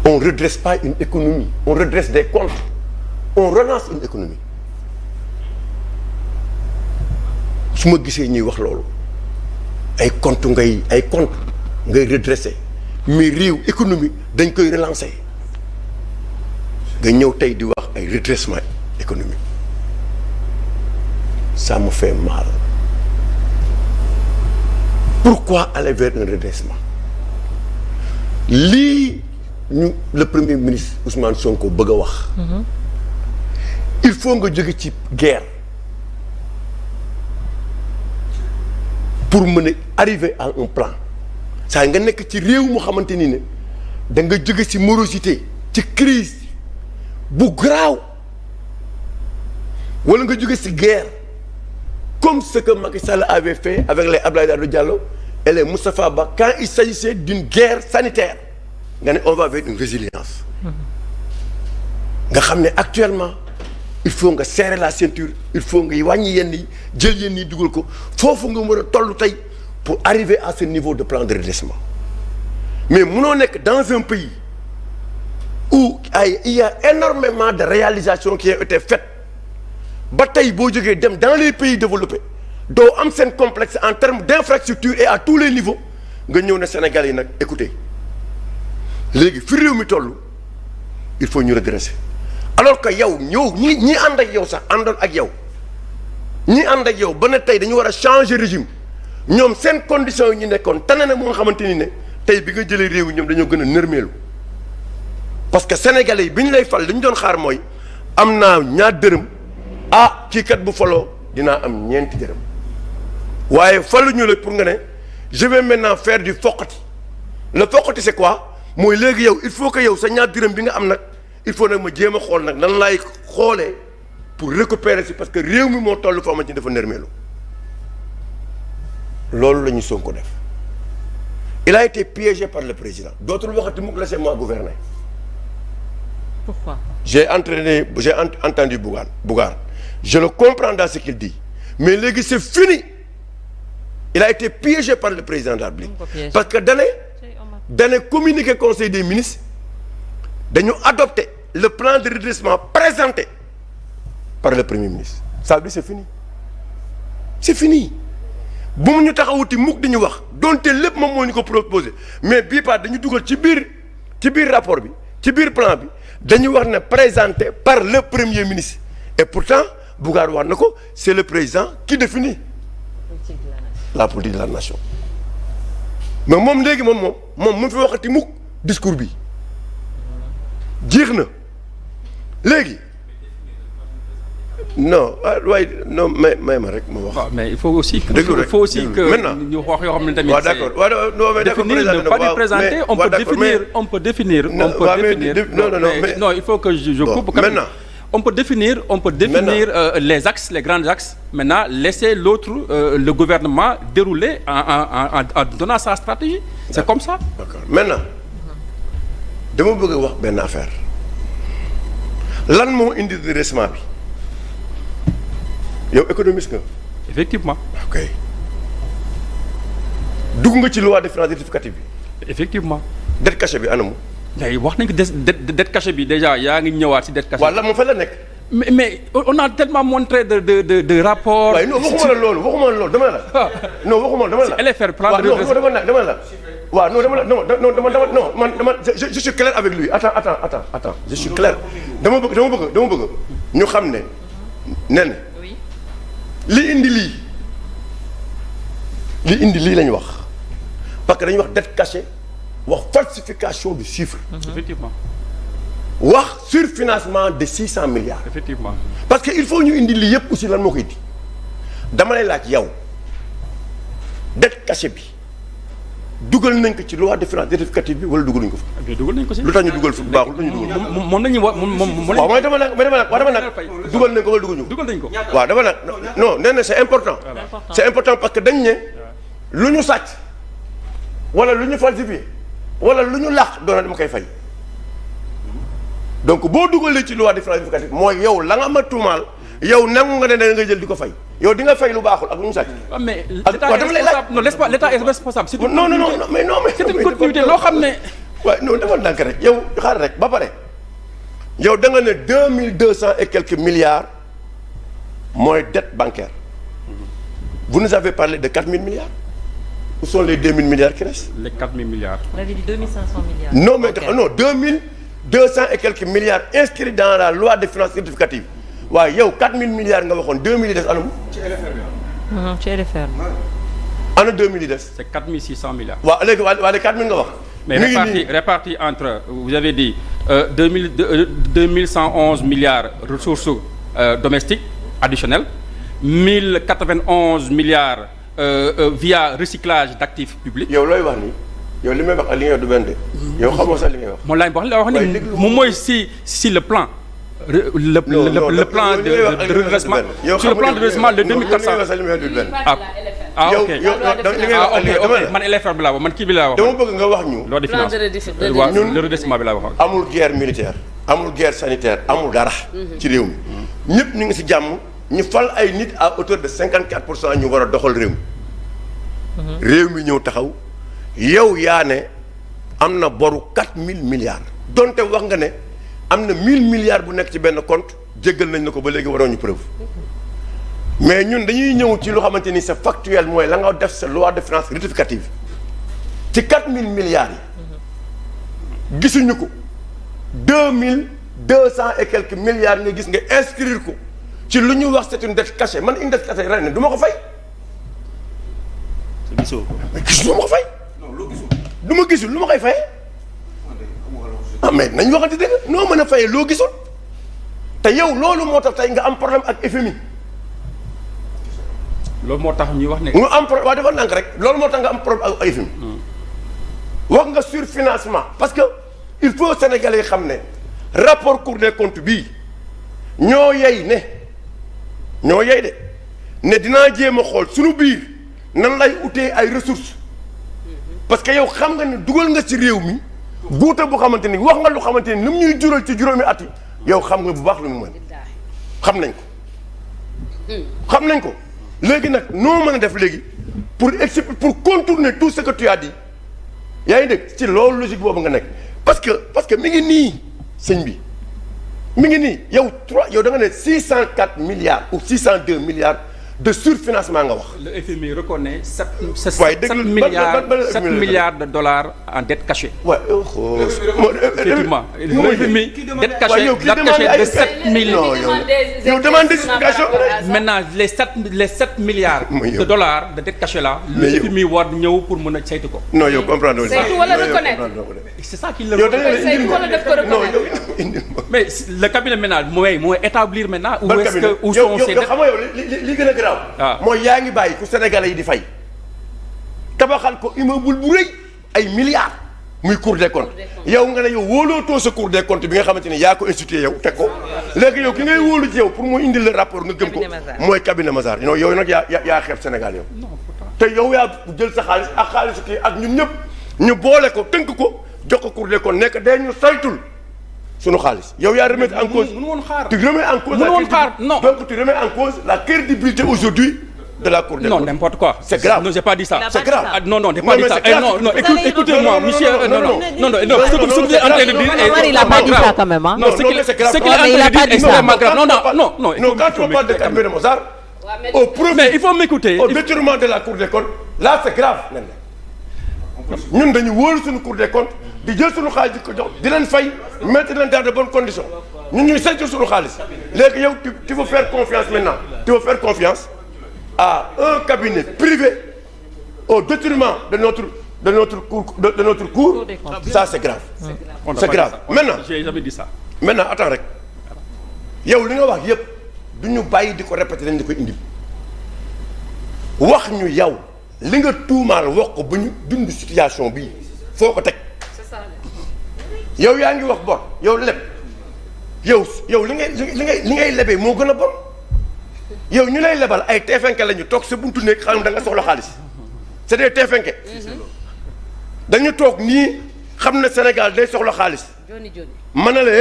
on redresse pas une économie, on redresse des comptes, on relance une économie. su ma gisee ñuy wax loolu ay compte ngay redresser mais réew économie dañ koy relancer nga ñëw tey di wax ay redressement économique ça me fait mal. Pourquoi aller vers un redressement? Lii ñu le premier ministre Ousmane Sonko bëgg a wax. Il faut nga jóge ci guerre pour mën a arriver à un plan. saa nga nekk ci réew mu xamante ni ne da nga jóge ci morosité ci crise bu graaw wala nga jóge ci guerre comme ce que Macky Sall avait fait avec les Abdoulaye Daouda Diallo et les Moustapha Ba quand il s'agissait d'une guerre sanitaire nga ne on va vers une résilience nga xam ne actuellement il faut nga serrer la ceinture il faut nga wàññi yenn yi jël yenn yi dugal ko foofu nga mën a toll tey pour arriver à ce niveau de plan de redressement mais munoo nekk dans un pays où il y a énormément de réalisations qui ont été faites ba tey boo jógee dem dans les pays développés doo am seen complexe en termes d'infrastructure et à tous les niveaux nga ñëw ne Sénégal yi nag écoutez léegi fi réew mi toll il faut ñu redresser alors que yow ñi ànd ak yow sax àndoon ak yow ñi ànd ak yow ba ne tey dañu war a changer régime ñoom seen conditions yi ñu nekkoon tane na moo nga xamante ni ne tey bi nga jëlee réew yi ñoom dañoo gën a nërmeelu parce que sénégalais yi bi ñu lay fal li ñu doon xaar mooy am naa ñaar dërëm kii kat bu faloo dinaa am ñeenti dërëm waaye faluñu la pour nga ne je vais maintenant faire du foqati le foqati c'est quoi mooy léegi yow il faut que yow sa ñaar dërëm bi nga am nag il faut nag ma jéem a xool nag nan laay xoolee pour récupérer si parce que réew mi moo toll foo ma ci dafa nërmeelu loolu la ñu Sonko def il a été piégé par le président dootul waxati mukk laissez-moi gouverner. Pourquoi? J'ai entendu Bougane je le comprends dans ce qu'il dit mais léegi c'est fini il a été piégé par le président de la République parce que dane communiqué conseil des ministres dañu adopté le plan de redressement présenté par le premier ministre ça veut dire c'est fini bu mu ñu taxawuti mukk di ñu wax donte lépp moom moo ñu ko proposé mais bii part dañu dugal ci biir rapport bi ci biir plan bi dañu wax ne présenté par le premier ministre et pourtant Bougane wax na ko c'est le président qui définit la politique de la nation mais moom léegi moom mu fi waxati mukk discours bi jeex na léegi non waaye non may ma rek ma wax. mais il faut aussi que maintenant ñu wax yoo xam ne tamit. waaw d'accord waaw non mais dafa présenter on peut définir non il faut que je coupe maintenant on peut définir les axes les grands axes maintenant laisser l'autre le gouvernement dérouler en donnant sa stratégie c'est comme ça. d'accord maintenant dama bëgg a wax benn affaire lan moo indi redressement bi yow économiste nga. effectivement. ok dugg nga ci loi de finances rectificative bi. effectivement. dette cachée bi anamu. léegi wax nañ ko dette cachée bi déjà yaa ngi ñëwaat ci dette cachée. waaw la moom fa la nekk. mais on a tellement montré de rapport. waaye non waxuma la loolu dama la. non waxuma dama la. LFR plan de dama la. waaw non dama je suis clair avec lui attends je suis clair dama bëgg ñu xam ne nen li indi lii lañu wax parce que dañuy wax dette cachée wax falsification du chiffre. effectivement. wax surfinancement de 600 milliards. effectivement. parce que il faut ñu indi lii yëpp aussi lan moo koy indi dama lay laaj yow dette cachée bi dugal nañ ko ci loi de finances rectificative bi wala dugaluñ ko fa. dugal nañ ko si. lu tax ñu dugal fi baaxul lu tax ñu dugal. moom la ñuy wax moom waaw mooy dama nag dugal nañ ko wala dugaluñ ko. dugal nañ ko. waaw dama nag non nee na c'est important. c'est important parce que dañ ne lu ñu sàcc wala lu ñu falsifié wala lu ñu làq doona dama koy fay donc boo dugalee ci loi de finances rectificative mooy yow la nga ma tuumaal yow nangu nga ne da nga jël di ko fay yow di nga fay lu baaxul ak lu ñu sàcc. mais l'état est responsable. non, l'état est responsable. non mais c'est une continuité loo xam ne. waaye non dafa ndànk rek yow xaar rek ba pare yow da nga ne 2200 et quelques milliards mooy dette bancaire vous nous avez parlé de 4000 milliards où sont les 2000 milliards qui restent. Les 4000 milliards. On avait dit 2500 milliards. Non mais non 2200 et quelques milliards inscrits dans la loi de finances rectificative waaye yow 4000 milliards nga waxoon 2000 yi des anam. ci LFR bi. ana 2000 yi des. C'est 4600 milliards. waaw léegi waa les 4000 nga wax. Mais réparti entre, vous avez dit 2111 milliards ressources domestiques additionnelles, 1091 milliards via recyclage d'actifs publics. yow looy wax nii yow li may wax ak li ngay wax du benn de. yow xamoo sax li ngay wax. moom laay wax ni moom mooy si le plan. Le plan de redressement sur le plan de redressement de 2400. ok man LFR bi laa wax man kii bi laa wax. dama bëgg nga wax ñu. loi de finance le redressement bi laa wax. amul guerre militaire amul guerre sanitaire amul dara. ci réew mi ñëpp ñu ngi si jàmm ñu fal ay nit à hauteur de 54% ñu war a doxal réew mi. réew mi ñëw taxaw yow yaa ne am na boru 4000 milliards. donte wax nga ne am na 1000 milliards bu nekk ci benn compte jéggal nañ la ko ba léegi waroon ñu preuve. mais ñun dañuy ñëw ci loo xamante ni c'est factuel mooy la nga def sa loi de finances rectificative ci 4000 milliards yi gisuñu ko 2200 et quelques milliards nga gis nga inscrire ko ci lu ñu wax c'est une dette cachée man une dette cachée ren du ma ko fay. gisoo ko. du ma ko fay. non loo gisul. du ma gisul lu ma koy fayee. ah mais nañ waxante dëgg noo mën a fayee loo gisul te yow loolu moo tax tey nga am problème ak FMI. loolu moo tax ñuy wax ne. nga am problème waaw dafa nànk rek loolu moo tax nga am problème ak FMI. wax nga surfinancement parce que il faut Sénégalais yi xam ne rapport Cour des comptes bii ñoo yey de ne dinaa jéem a xool suñu biir nan lay utee ay ressources parce que yow xam nga ne dugal nga ci réew mi guuta bu xamante ni wax nga lu xamante ni lu mu ñuy jural ci juróomi at yi yow xam nga bu baax lu mu mën xam nañ ko léegi nag noo mën a def léegi pour contourner tout ce que tu as dit yaa ngi dégg ci loolu logique boobu nga nekk parce que mi ngi nii sëñ bi mi ngi nii yow da nga ne 604 milliards ou 602 milliards de surfinancement nga wax. Le FMI reconnaît 7 waaye milliards de dollars en dette cachée. waaw effectivement le FMI dette cachée de 7 milliards. yow demande d'explication. Maintenant les 7 milliards de dollars de dette cachée là. Le FMI war ñëw pour mën a saytu ko. non yow comprendre saytu wala reconnaître. C'est ça qu'il le reconnaît. Mais le cabinet maintenant mooy établir maintenant où est-ce que où sont ces dettes. xam nga yow li gën a grave mooy yaa ngi bàyyi ku Sénégalais yi di fay tabaxal ko immeuble bu rëy ay milliards muy Cour des comptes yow nga ne yow wóolootoo sa Cour des comptes bi nga xamante ni yaa ko institué yow teg ko léegi yow ki ngay wóolu ci yow pour mu indil le rapport nga gëm ko mooy cabinet Mazars yow nag yaa xeeb Sénégal yow te yow yaa jël sa xaalis ak xaalisu kii ak ñun ñëpp ñu boole ko tënk ko jox ko Cour des comptes nekk day ñu saytul sunu xaalis yow yaa remettre en cause tu remets en cause donc tu remets en cause la crédibilité aujourd'hui de la Cour des comptes. Non, n'importe quoi. C'est grave. Non, j'ai pas dit ça. C'est grave. Non, j'ai pas dit ça. Non, écoutez-moi, monsieur. Non, ce que vous êtes en train de dire est il a pas dit ça quand même. Non, ce qu'il est en train de dire est extrêmement grave. Non. Non, quand on parle de cabinet Mazars, au profit, mais il faut m'écouter. Au détriment de la Cour des comptes, là c'est grave. ñun dañu wóolu suñu Cour des comptes di jël suñu xaalis di ko jox di leen fay mettre leen dans de bonnes conditions ñun ñuy saytu suñu xaalis léegi yow tu veux faire confiance maintenant tu veux faire confiance à un cabinet privé au détriment de notre cour ça c'est grave c'est grave maintenant j'ai jamais dit ça maintenant attends rek yow li nga wax yépp du ñu bàyyi di ko répéter dañ di ko indi wax ñu yow li nga tuumaal wax ko bu ñu dund situation bii foo ko teg yow yaa ngi wax bor yow leb yow li ngay lebee moo gën a bon yow ñu lay lebal ay teefenke la ñu toog sa buntu nekk xam da nga soxla xaalis c'est des teefenke dañu toog nii xam ne Sénégal day soxla xaalis mën na la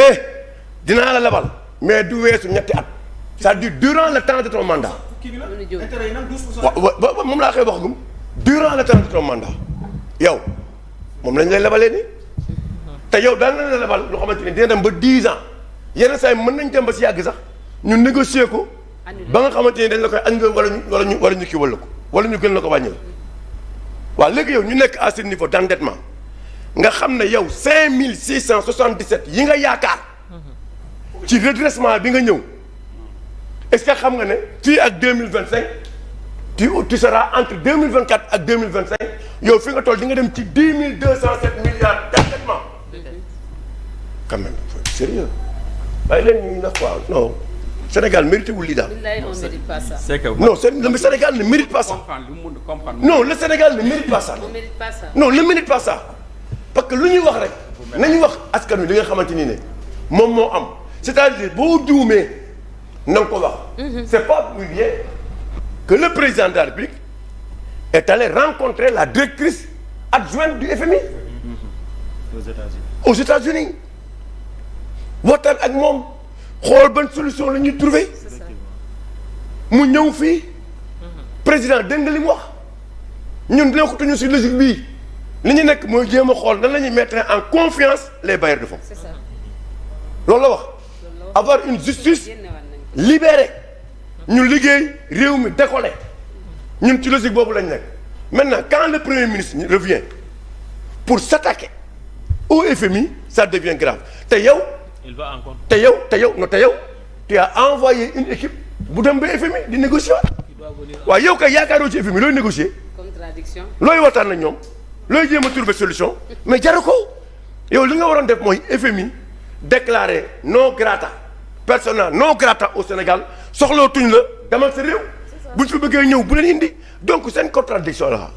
dinaa la lebal mais du weesu ñetti at c'est-à-dire durant le temps de ton mandat waaw moom laa koy wax gum durant le temps de ton mandat yow moom lañ lay lebalee nii te yow daan na la lebal loo xamante ni dina dem ba 10 ans yenn saa yi mën nañ dem ba si yàgg sax ñu négocier ko ba nga xamante ni dañ la koy annulé wala ñu kii wala ko wala ñu gën la ko wàññil waaw léegi yow ñu nekk à ce niveau d' endettement nga xam ne yow 5677 yi nga yaakaar ci redressement bi nga ñëw est-ce que xam nga ne fii ak 2025 tu seras entre 2024 ak 2025 yow fi nga toll di nga dem ci 10 207 milliards d'endettement quand même sérieux bàyyi leen ñu def quoi non Sénégal mérité wul lii daal. on mérite pas ça. c'est que non le Sénégal ne mérite pas ça. non le Sénégal ne mérite pas ça. on mérite pas ça. non ne mérite pas ça parce que lu ñuy wax rek nañu wax askan wi li nga xamante ni ne moom moo am c'est-à-dire boo juumee na nga ko wax. c'est pas pour rien que le président de la République est allé rencontrer la directrice adjointe du FMI. aux États-Unis waxtaan ak moom xool ban solution la ñuy trouver mu ñëw fii président dégg nga li mu wax ñun nekkutuñu si logique bii li ñu nekk mooy jéem a xool nan la ñuy mettre en confiance les bailleurs de fonds. c'est ça. loolu la wax avoir une justice libérée ñu liggéey réew mi décollé ñun ci logique boobu lañ nekk maintenant quand le premier ministre revient pour s'attaquer au FMI ça devient grave te yow. il va encore. te yow tu as envoyé une équipe bu dem ba FMI di négocier waaw yow kay yaakaaroo ci FMI looy négocier. contradiction. looy waxtaan ak ñoom looy jéem a trouver solution mais jaru ko yow li nga waroon def mooy FMI déclaré non grata persona non grata au Sénégal soxlootuñ la demal sa réew buñ fi bëggee ñëw bu leen indi donc seen contradiction la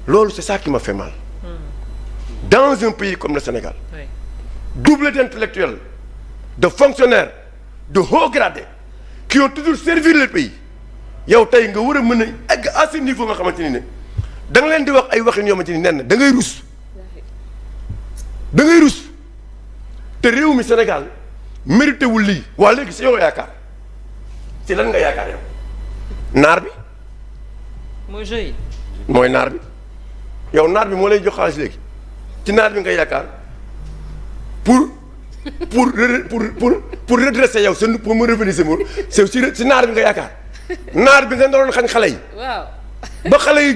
loolu c'est ça qui m'a fait mal dans un pays comme le Sénégal. oui. doublé d'intellectuels, de fonctionnaires, de hauts gradés qui ont toujours servi le pays yow tey nga war a mën a egg à ce niveau nga xamante ni ne da nga leen di wax ay waxin yoo xamante ni nen da ngay rus te réew mi Sénégal mérité wul lii waa léegi si yow yaakaar si lan nga yaakaar yow naar bi mooy jeu yi. mooy naar bi yow naar bi moo lay jox xaalis léegi ci naar bi nga yaakaar pour redresser yow seen pour mu revenir sa mur c'est si naar bi nga yaakaar naar bi nga doon xañ xale yi. waaw. ba xale yi